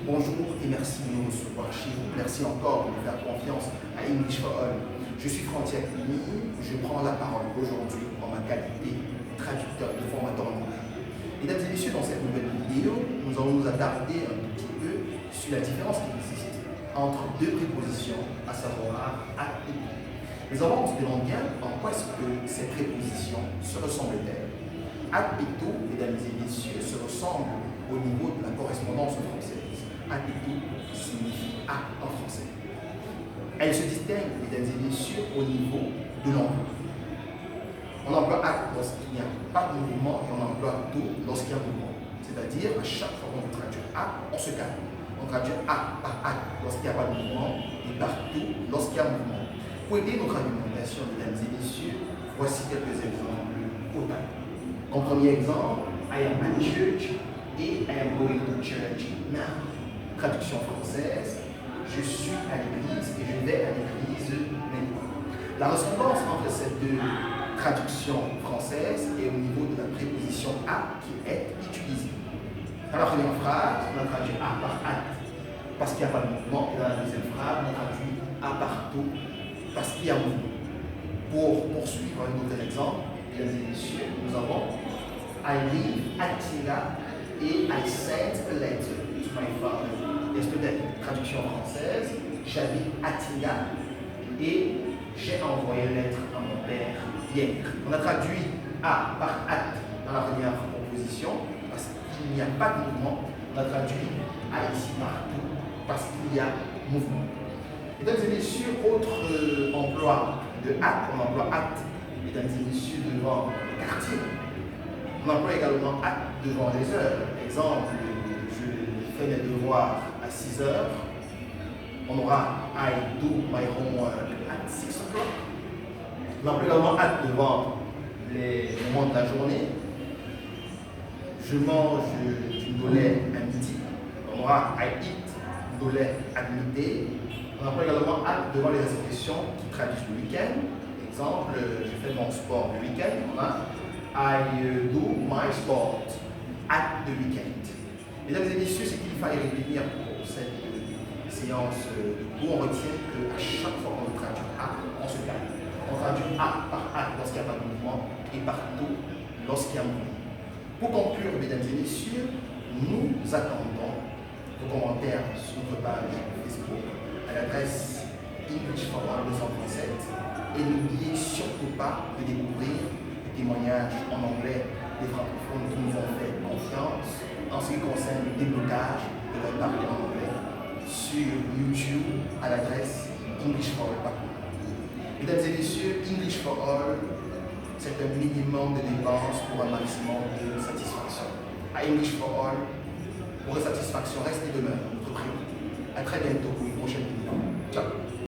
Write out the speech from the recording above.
Bonjour et merci de nous recevoir chez vous. Merci encore de nous faire confiance à English for All. Je suis Frantiek Lini, je prends la parole aujourd'hui en ma qualité de traducteur et de formateur en anglais. Mesdames et messieurs, dans cette nouvelle vidéo, nous allons nous attarder un petit peu sur la différence qui existe entre deux prépositions, à savoir at et to. Mais avant, on se demande bien en quoi est-ce que ces prépositions se ressemblent-elles. At et to, mesdames et messieurs, se ressemblent au niveau de la correspondance française. At et to signifie à en français. Elles se distinguent, mesdames et messieurs, au niveau de l'emploi. On emploie at lorsqu'il n'y a pas de mouvement et on emploie to lorsqu'il y a mouvement. C'est-à-dire, à chaque fois qu'on veut traduire at, on se calme. On traduit at par at lorsqu'il n'y a pas de mouvement et par to lorsqu'il y a mouvement. Pour aider notre argumentation, mesdames et messieurs, voici quelques exemples au tal. En premier exemple, I am at church et I am going to church now. Traduction française, je suis à l'église et je vais à l'église maintenant. La ressemblance entre ces deux traductions françaises est au niveau de la préposition à qui est utilisée. Dans la première phrase, on a traduit à par at parce qu'il n'y a pas de mouvement, et dans la deuxième phrase, on a traduit à par to parce qu'il y a mouvement. Pour poursuivre un nouvel exemple, mesdames et messieurs, nous avons I live at Tila et I sent a letter to my father. Yesterday, traduction française, j'habite à Tila et j'ai envoyé une lettre à mon père hier. On a traduit à par at dans la première proposition parce qu'il n'y a pas de mouvement. On a traduit à ici partout parce qu'il y a mouvement. Mesdames et messieurs, autre emploi de at, on emploie at, mesdames et messieurs, devant le quartier. On emploie également at devant les heures. Exemple, je fais mes devoirs à 6 heures. On aura I do my homework at 6 o'clock. On emploie également at devant les moments de la journée. Je mange du lait à midi. On aura I eat du lait à midi. On emploie également at devant les expressions qui traduisent le week-end. Exemple, je fais mon sport le week-end. On a I do my sport at the weekend. Mesdames et messieurs, ce qu'il fallait retenir pour cette séance de cours, on retient qu'à chaque fois qu'on traduit à, on se calme. On traduit à par at lorsqu'il n'y a pas de mouvement et par to lorsqu'il y a un mouvement. Pour conclure, mesdames et messieurs, nous attendons vos commentaires sur notre page Facebook à l'adresse English for All 237 et n'oubliez surtout pas de découvrir les témoignages en anglais des francophones qui nous ont fait confiance en ce qui concerne le déblocage de leur parler en anglais sur YouTube à l'adresse English for All. Mesdames et messieurs, English for All, c'est un minimum de dépenses pour un maximum de satisfaction. À English for All, pour la satisfaction reste et demeure notre priorité. À très bientôt pour une prochaine vidéo. Ciao.